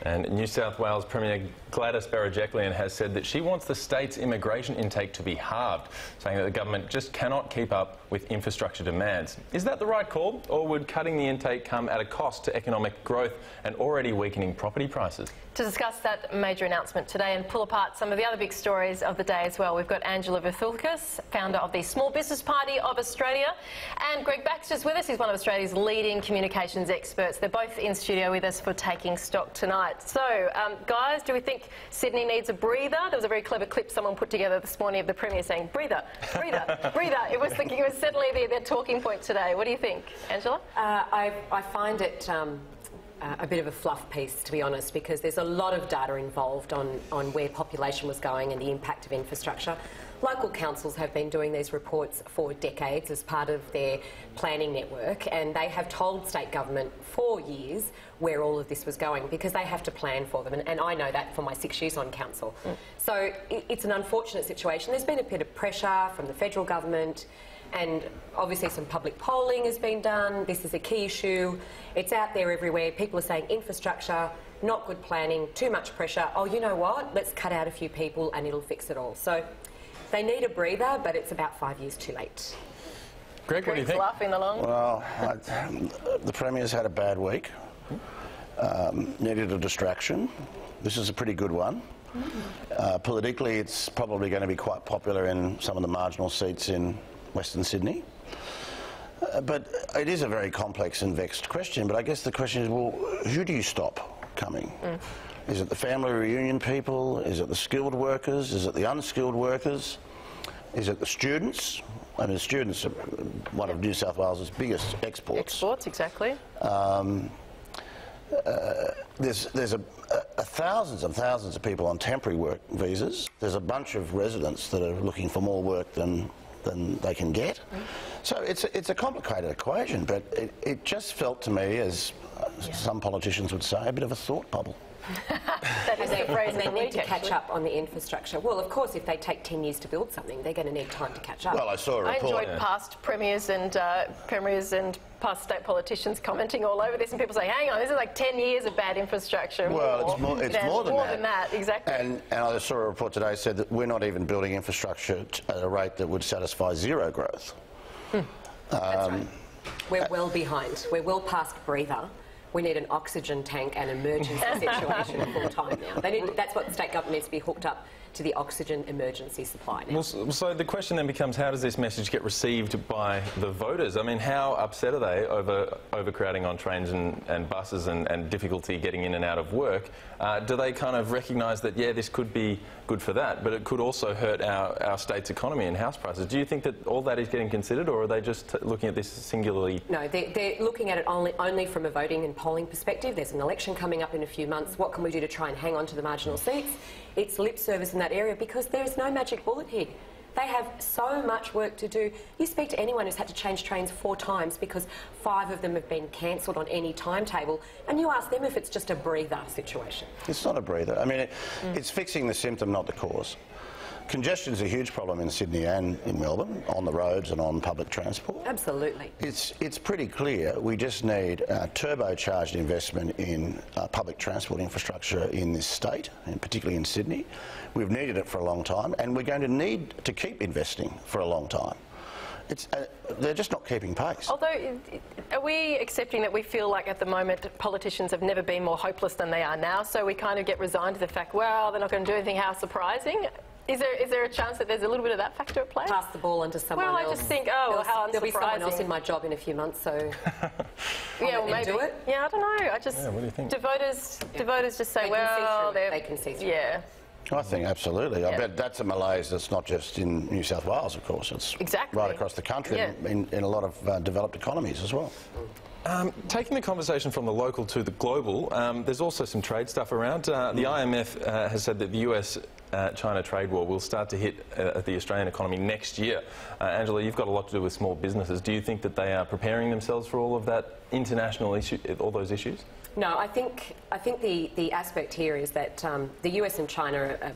And New South Wales Premier Gladys Berejiklian has said that she wants the state's immigration intake to be halved, saying that the government just cannot keep up with infrastructure demands. Is that the right call, or would cutting the intake come at a cost to economic growth and already weakening property prices? To discuss that major announcement today and pull apart some of the other big stories of the day as well, we've got Angela Vathulkas, founder of the Small Business Party of Australia, and Greg Baxter's with us. He's one of Australia's leading communications experts. They're both in studio with us for Taking Stock tonight. So, guys, do we think Sydney needs a breather? There was a very clever clip someone put together this morning of the Premier saying, breather, breather, breather. It was certainly their talking point today. What do you think, Angela? I find it a bit of a fluff piece, to be honest, because there's a lot of data involved on where population was going and the impact of infrastructure. Local councils have been doing these reports for decades as part of their planning network, and they have told state government for years where all of this was going because they have to plan for them, and I know that from my 6 years on council. So it's an unfortunate situation. There's been a bit of pressure from the federal government, and obviously some public polling has been done. This is a key issue. It's out there everywhere. People are saying infrastructure, not good planning, too much pressure. Oh, you know what? Let's cut out a few people and it'll fix it all. So they need a breather, but it's about 5 years too late. Greg, what do you think? Laughing along. Well, the Premier's had a bad week. Needed a distraction. This is a pretty good one. Politically, it's probably going to be quite popular in some of the marginal seats in Western Sydney. But it is a very complex and vexed question, but I guess the question is, well, who do you stop coming? Is it the family reunion people? Is it the skilled workers? Is it the unskilled workers? Is it the students? I mean, students are one of New South Wales' biggest exports. Exports, exactly. There's thousands and thousands of people on temporary work visas. There's a bunch of residents that are looking for more work than they can get. So it's a complicated equation, but it just felt to me, as some politicians would say, a bit of a thought bubble. That is the phrase they need to catch up on the infrastructure. Well, of course, if they take 10 years to build something, they're going to need time to catch up. Well, I saw a report. I enjoyed past premiers and past state politicians commenting all over this, and people say, hang on, this is like 10 years of bad infrastructure. Well, it's more than that. Exactly. And I saw a report today that said that we're not even building infrastructure at a rate that would satisfy zero growth. That's right. We're well behind. We're well past breather. We need an oxygen tank and emergency situation full time now. That's what the state government needs to be hooked up to, the oxygen emergency supply now. Well, so the question then becomes, how does this message get received by the voters? I mean, how upset are they over overcrowding on trains and buses and difficulty getting in and out of work? Do they kind of recognise that, yeah, this could be good for that, but it could also hurt our state's economy and house prices? Do you think that all that is getting considered, or are they just looking at this singularly? No, they're looking at it only from a voting and polling perspective. There's an election coming up in a few months. What can we do to try and hang on to the marginal seats? It's lip service in that area because there is no magic bullet here. They have so much work to do. You speak to anyone who's had to change trains 4 times because 5 of them have been cancelled on any timetable, and you ask them if it's just a breather situation. It's not a breather. I mean, it's fixing the symptom, not the cause. Congestion is a huge problem in Sydney and in Melbourne, on the roads and on public transport. Absolutely. It's pretty clear we just need turbocharged investment in public transport infrastructure in this state, and particularly in Sydney. We've needed it for a long time, and we're going to need to keep investing for a long time. They're just not keeping pace. Although, are we accepting that we feel like at the moment politicians have never been more hopeless than they are now, so we kind of get resigned to the fact, well, they're not going to do anything, how surprising? Is there a chance that there's a little bit of that factor at play? Pass the ball onto someone else. Well, I just think, oh, how unsurprising. There'll be someone else in my job in a few months, so yeah, well, maybe. Do it. Yeah, I don't know. I just, what do you think? Do voters just say, well, they can see through. Yeah. I think absolutely. I bet that's a malaise that's not just in New South Wales, of course. It's right across the country, in a lot of developed economies as well. Taking the conversation from the local to the global, there's also some trade stuff around. The IMF has said that the US-China trade war will start to hit the Australian economy next year. Angela, you've got a lot to do with small businesses. Do you think that they are preparing themselves for all of that international issue, all those issues? No, I think the aspect here is that the US and China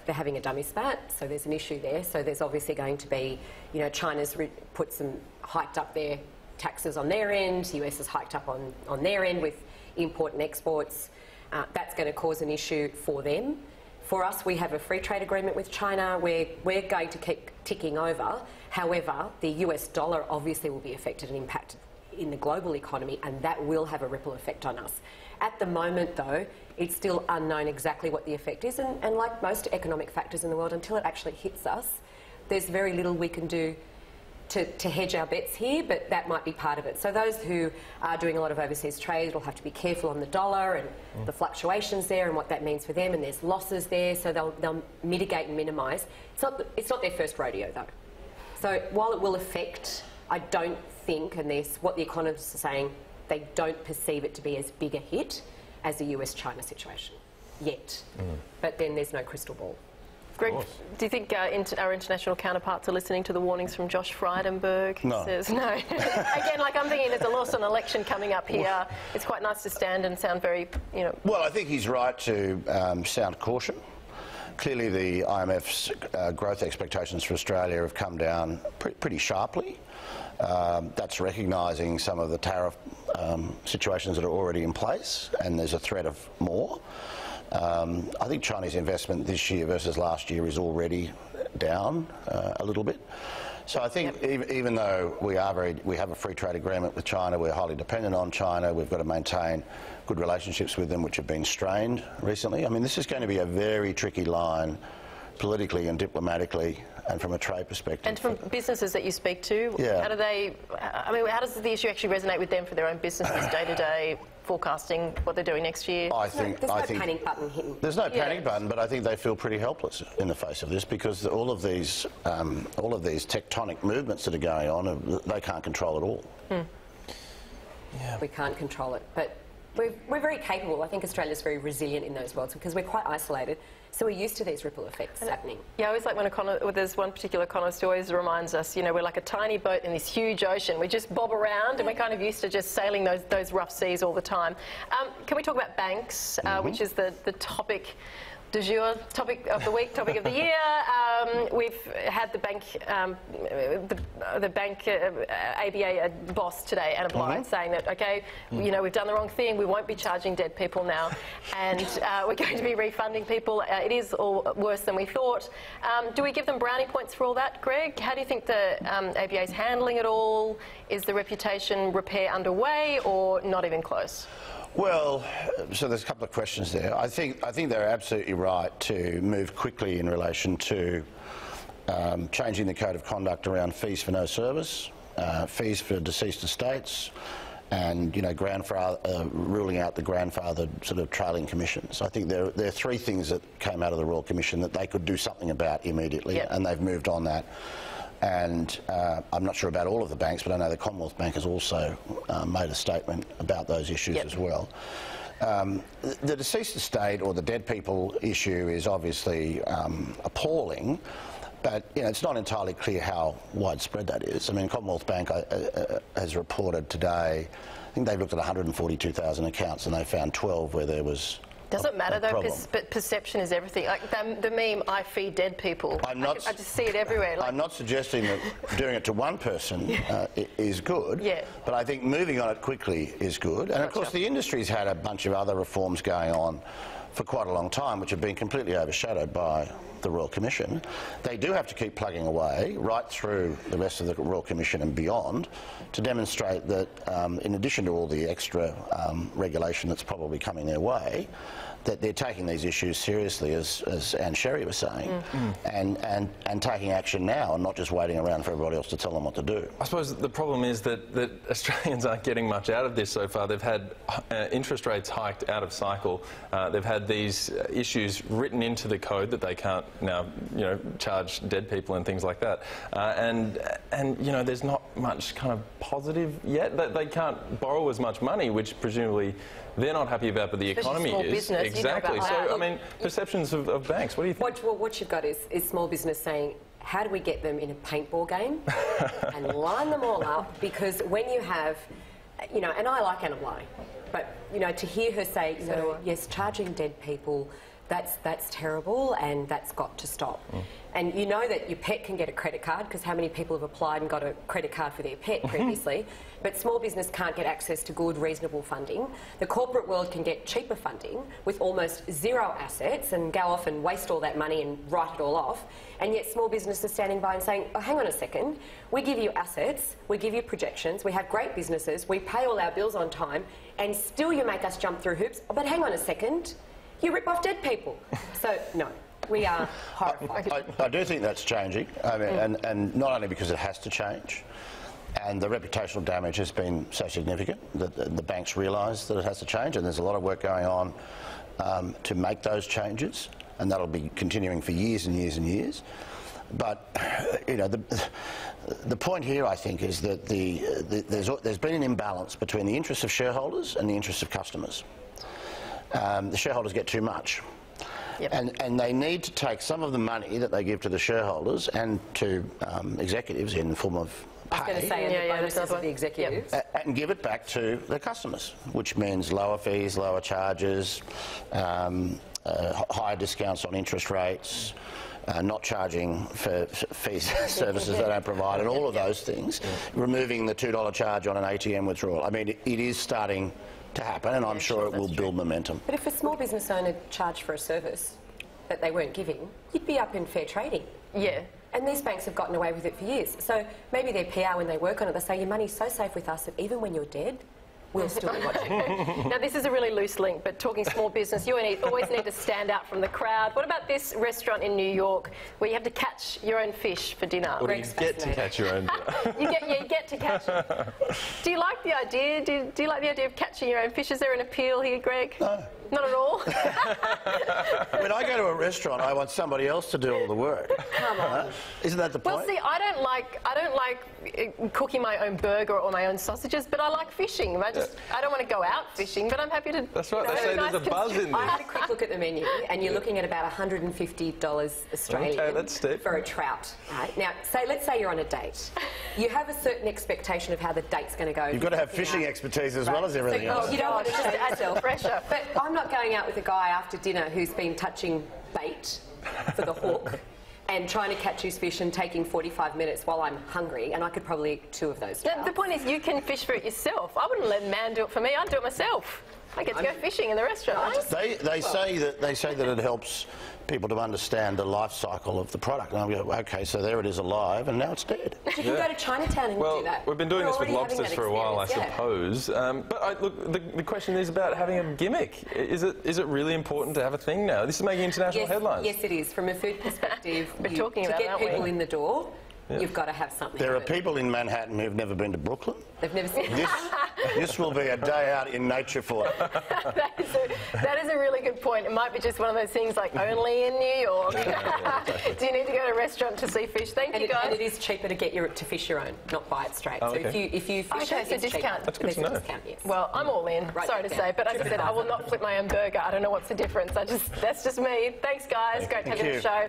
they're having a dummy spat, so there's an issue there. So there's obviously going to be, you know, China's hiked up their taxes on their end, the US has hiked up on their end with import and exports. that's going to cause an issue for them. For us, we have a free trade agreement with China. We're going to keep ticking over. However, the US dollar obviously will be affected and impacted in the global economy, and that will have a ripple effect on us. At the moment, though, it's still unknown exactly what the effect is, and like most economic factors in the world, until it actually hits us, there's very little we can do to hedge our bets here, but that might be part of it. So those who are doing a lot of overseas trade will have to be careful on the dollar and the fluctuations there and what that means for them, and there's losses there, so they'll mitigate and minimise. It's not their first rodeo, though. So while it will affect, I don't think, and what the economists are saying, they don't perceive it to be as big a hit as the US-China situation yet. But then there's no crystal ball. Greg, do you think our international counterparts are listening to the warnings from Josh Frydenberg? No. Says, no. Again, like I'm thinking there's a Lawson election coming up here. It's quite nice to stand and sound very, you know... Well, I think he's right to sound caution. Clearly, the IMF's growth expectations for Australia have come down pretty sharply. That's recognising some of the tariff situations that are already in place, and there's a threat of more. I think Chinese investment this year versus last year is already down a little bit. So I think even though we have a free trade agreement with China, we're highly dependent on China, we've got to maintain good relationships with them, which have been strained recently. I mean, this is going to be a very tricky line politically and diplomatically and from a trade perspective. And from businesses that you speak to, how do they... I mean, how does the issue actually resonate with them for their own businesses day-to-day, forecasting what they're doing next year? There's no panic button hidden. There's no panic button, but I think they feel pretty helpless in the face of this because all of these tectonic movements that are going on, they can't control at all. We can't control it, but we're very capable. I think Australia's very resilient in those worlds because we're quite isolated, so we're used to these ripple effects happening. Yeah, I always like when there's one particular economist who always reminds us, you know, we're like a tiny boat in this huge ocean. We just bob around and we're kind of used to just sailing those rough seas all the time. Can we talk about banks, which is the topic du jour, topic of the week, topic of the year? We've had the bank ABA boss today, Anna Blythe, saying that, okay, you know, we've done the wrong thing, we won't be charging dead people now, and we're going to be refunding people. It is all worse than we thought. Do we give them brownie points for all that, Greg? How do you think the ABA is handling it all? Is the reputation repair underway or not even close? Well, so there's a couple of questions there. I think they're absolutely right to move quickly in relation to changing the code of conduct around fees for no service, fees for deceased estates, and ruling out the grandfathered sort of trailing commissions. I think there are three things that came out of the Royal Commission that they could do something about immediately, and they've moved on that. And I'm not sure about all of the banks, but I know the Commonwealth Bank has also made a statement about those issues as well. The deceased estate or the dead people issue is obviously appalling, but it's not entirely clear how widespread that is. I mean, Commonwealth Bank has reported today, I think they've looked at 142,000 accounts and they found 12 where there was Doesn't matter though, but perception is everything. Like the meme, I feed dead people. I just see it everywhere. Like, I'm not suggesting that doing it to one person is good, but I think moving on it quickly is good. And of course the industry's had a bunch of other reforms going on for quite a long time, which have been completely overshadowed by the Royal Commission. They do have to keep plugging away right through the rest of the Royal Commission and beyond to demonstrate that in addition to all the extra regulation that's probably coming their way, that they're taking these issues seriously, as Anne Sherry was saying, and taking action now and not just waiting around for everybody else to tell them what to do. I suppose the problem is that Australians aren't getting much out of this so far. They've had interest rates hiked out of cycle. They've had these issues written into the code that they can't now, charge dead people and things like that. And there's not much kind of positive yet. They can't borrow as much money, which presumably they're not happy about, but the economy is. Business, exactly. So, I mean, perceptions of banks, what do you think? What you've got is small business saying, how do we get them in a paintball game and line them all up? Because when you have, and I like Anna Blythe, but, to hear her say, yes, charging dead people, That's terrible, and that's got to stop. And you know that your pet can get a credit card, because how many people have applied and got a credit card for their pet previously? But small business can't get access to good, reasonable funding. The corporate world can get cheaper funding with almost zero assets and go off and waste all that money and write it all off. And yet small business is standing by and saying, oh, hang on a second, we give you assets, we give you projections, we have great businesses, we pay all our bills on time, and still you make us jump through hoops. But hang on a second, you rip off dead people. So, no, we are horrified. I do think that's changing, I mean, and not only because it has to change, and the reputational damage has been so significant that the banks realise that it has to change, and there's a lot of work going on to make those changes, and that'll be continuing for years and years and years. But you know, the point here, I think, is that there's been an imbalance between the interests of shareholders and the interests of customers. The shareholders get too much. Yep. And they need to take some of the money that they give to the shareholders and to executives in the form of pay. I was going to say, and the bonuses of the executives. And give it back to their customers, which means lower fees, lower charges, higher discounts on interest rates, not charging for fees, services they don't provide, and all of those things. Removing the $2 charge on an ATM withdrawal. I mean, it is starting to happen, and I'm sure it will build momentum. But if a small business owner charged for a service that they weren't giving, you'd be up in fair trading. Yeah. And these banks have gotten away with it for years. So maybe their PR, when they work on it, they say, your money's so safe with us that even when you're dead, we'll still be watching. Now, this is a really loose link, but talking small business, you always need to stand out from the crowd. What about this restaurant in New York where you have to catch your own fish for dinner? Or do you get to catch your own? you get to catch it. Do you like the idea? Do you like the idea of catching your own fish? Is there an appeal here, Greg? No. Not at all? When I go to a restaurant, I want somebody else to do all the work. Come on. Isn't that the point? Well, see, I don't like cooking my own burger or my own sausages, but I like fishing. I don't want to go out fishing, but I'm happy to. That's right. They say there's a buzz in I this. had a quick look at the menu, and you're looking at about $150 Australian Okay, that's steep. for a trout. Right? Now, let's say you're on a date. You have a certain expectation of how the date's going to go. You've got to have fishing expertise as well as everything else. You don't want to just add pressure. But I'm not going out with a guy after dinner who's been touching bait for the hook and trying to catch his fish and taking 45 minutes while I'm hungry, and I could probably eat 2 of those. The point is, you can fish for it yourself. I wouldn't let a man do it for me. I'd do it myself. I get to go fishing in the restaurant. They say that it helps people to understand the life cycle of the product. And I go, okay, so there it is alive, and now it's dead. But you can go to Chinatown and do that. We've been doing this with already having lobsters that for a while, I experience, suppose. But look, the question is about having a gimmick. Is it really important to have a thing now? This is making international headlines. Yes, it is. From a food perspective, We're talking about to get it, aren't we? people in the door, you've got to have something. There are people in Manhattan who've never been to Brooklyn. They've never seen This will be a day out in nature for them. That is a really good point. It might be just one of those things like only in New York. Do you need to go to a restaurant to see fish? Thank you, guys. And it is cheaper to get to fish your own, not buy it straight. Oh, so okay. if you fish it, so it's discount. cheaper. That's good to know. Discount, yes. Well, I'm all in. Right, Sorry to say, but as I said, I will not flip my own burger. I don't know what's the difference. That's just me. Thanks, guys. Great to have you on the show.